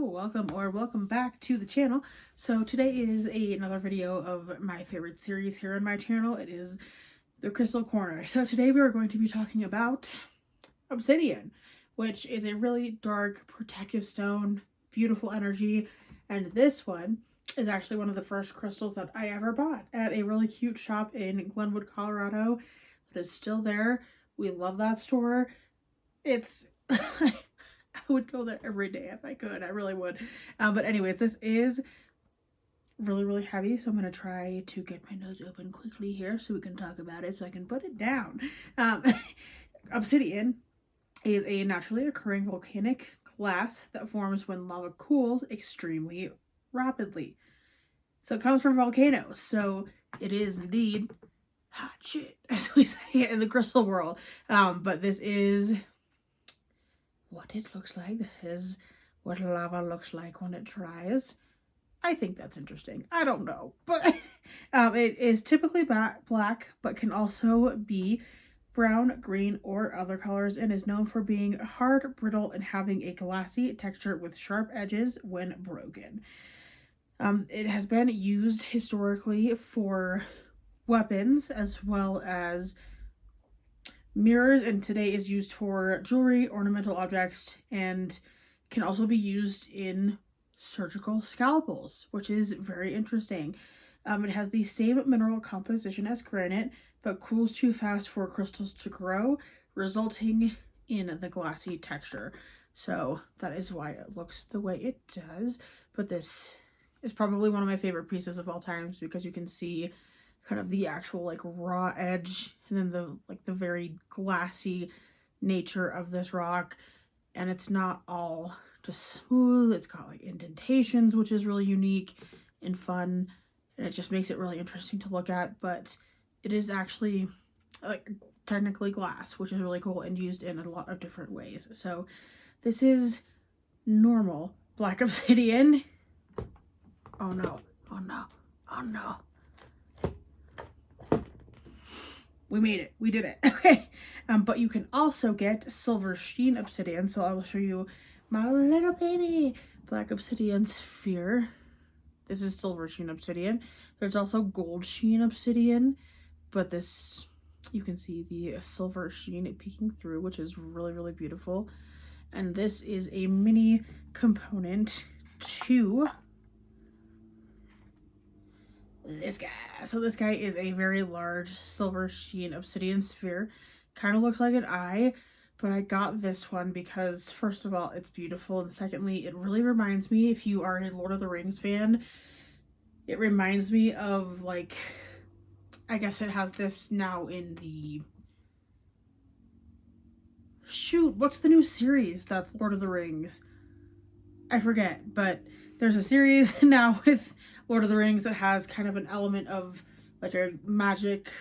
welcome back to the channel. So today is another video of my favorite series here on my channel. It is the Crystal Corner. So today we are going to be talking about Obsidian, which is a really dark protective stone, beautiful energy, and this one is actually one of the first crystals that I ever bought at a really cute shop in Glenwood, Colorado. It is still there. We love that store. It's I would go there every day if I could. I really would. But anyways, this is really heavy, so I'm going to try to get my nose open quickly here so we can talk about it so I can put it down. Obsidian is a naturally occurring volcanic glass that forms when lava cools extremely rapidly. So it comes from volcanoes, so it is indeed hot shit, as we say it in the crystal world. But this is what it looks like. This is what lava looks like when it dries. I think that's interesting. I don't know, but it is typically black, but can also be brown, green, or other colors, and is known for being hard, brittle, and having a glassy texture with sharp edges when broken. It has been used historically for weapons as well as mirrors, and today is used for jewelry, ornamental objects, and can also be used in surgical scalpels, which is very interesting. It has the same mineral composition as granite, but cools too fast for crystals to grow, resulting in the glassy texture. So that is why it looks the way it does. But this is probably one of my favorite pieces of all times because you can see kind of the actual like raw edge and then the very glassy nature of this rock, and it's not all just smooth. It's got like indentations, which is really unique and fun, and it just makes it really interesting to look at. But it is actually like technically glass, which is really cool and used in a lot of different ways. So this is normal black obsidian. Oh no, oh no, oh no. We made it. We did it. Okay. But you can also get silver sheen obsidian. So I will show you my little baby black obsidian sphere. This is silver sheen obsidian. There's also gold sheen obsidian, but this, you can see the silver sheen peeking through, which is really beautiful. And this is a mini component to this guy. So this guy is a very large silver sheen obsidian sphere. Kind of looks like an eye, but I got this one because first of all, it's beautiful, and secondly, it really reminds me, if you are a Lord of the Rings fan, it reminds me of, like, I guess it has this now in the, shoot, what's the new series that's Lord of the Rings? I forget, but there's a series now with Lord of the Rings that has kind of an element of like a magic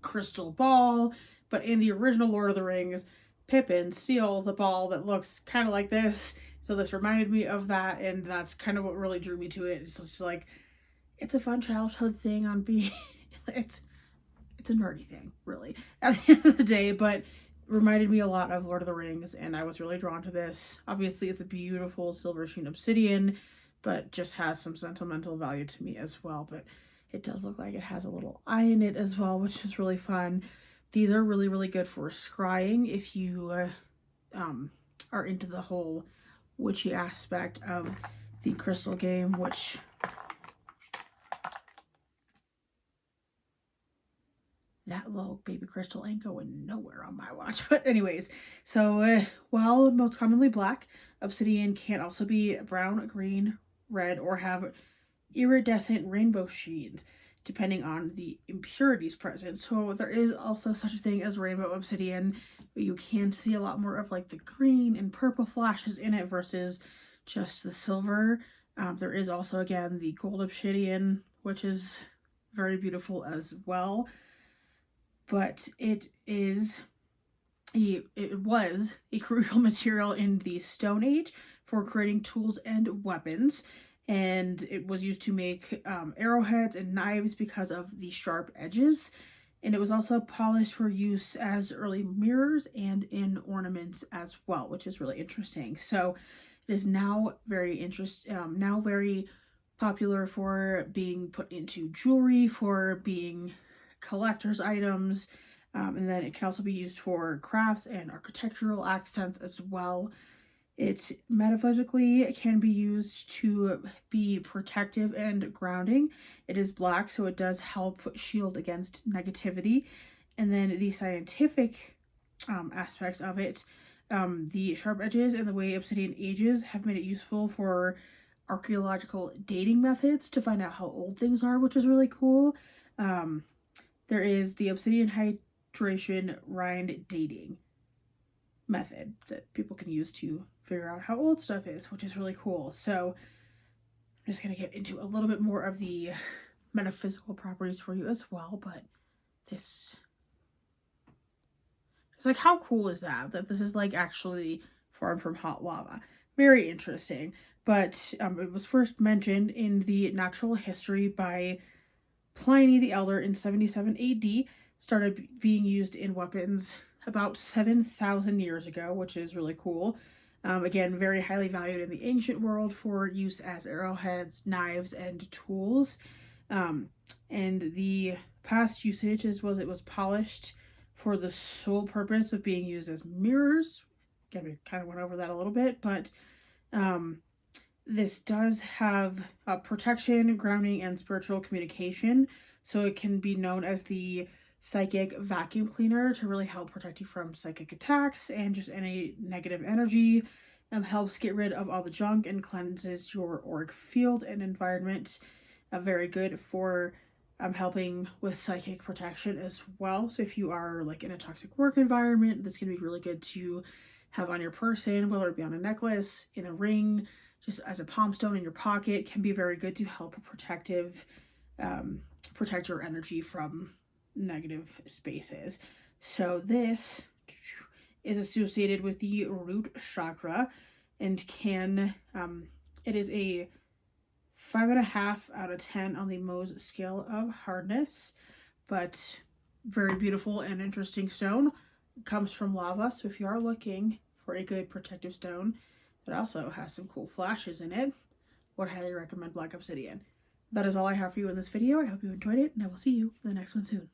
crystal ball, but in the original Lord of the Rings, Pippin steals a ball that looks kind of like this. So this reminded me of that, and that's kind of what really drew me to it. It's just like, it's a fun childhood thing on being, it's a nerdy thing, really, at the end of the day, but reminded me a lot of Lord of the Rings, and I was really drawn to this. Obviously, it's a beautiful silver sheen obsidian, but just has some sentimental value to me as well. But it does look like it has a little eye in it as well, which is really fun. These are really good for scrying if you are into the whole witchy aspect of the crystal game, which that little baby crystal ain't going nowhere on my watch. But anyways, so while most commonly black, obsidian can also be brown, green, red, or have iridescent rainbow sheens depending on the impurities present. So there is also such a thing as rainbow obsidian, but you can see a lot more of like the green and purple flashes in it versus just the silver. There is also, again, the gold obsidian, which is very beautiful as well. But it was a crucial material in the Stone Age for creating tools and weapons, and it was used to make arrowheads and knives because of the sharp edges, and it was also polished for use as early mirrors and in ornaments as well, which is really interesting. So It is now now very popular for being put into jewelry, for being collector's items, and then it can also be used for crafts and architectural accents as well. It metaphysically can be used to be protective and grounding. It is black, so it does help shield against negativity. And then the scientific aspects of it, the sharp edges and the way obsidian ages have made it useful for archaeological dating methods to find out how old things are, which is really cool. There is the obsidian hydration rind dating method that people can use to figure out how old stuff is, which is really cool. So I'm just going to get into a little bit more of the metaphysical properties for you as well, but this it's like, how cool is that this is like actually formed from hot lava? Very interesting. But it was first mentioned in the Natural History by Pliny the Elder in 77 AD, started being used in weapons about 7,000 years ago, which is really cool. Again, very highly valued in the ancient world for use as arrowheads, knives, and tools. And the past usage it was polished for the sole purpose of being used as mirrors. Again, we kind of went over that a little bit, but this does have protection, grounding, and spiritual communication. So it can be known as the psychic vacuum cleaner to really help protect you from psychic attacks and just any negative energy. Helps get rid of all the junk and cleanses your auric field and environment. Very good for helping with psychic protection as well. So if you are like in a toxic work environment, this can be really good to have on your person, whether it be on a necklace, in a ring, just as a palm stone in your pocket. Can be very good to help protect your energy from negative spaces. So this is associated with the root chakra and can it is a 5.5 out of 10 on the Mohs scale of hardness, but very beautiful and interesting stone. It comes from lava, so if you are looking for a good protective stone that also has some cool flashes in it, would highly recommend black obsidian. That is all I have for you in this video. I hope you enjoyed it, and I will see you in the next one soon.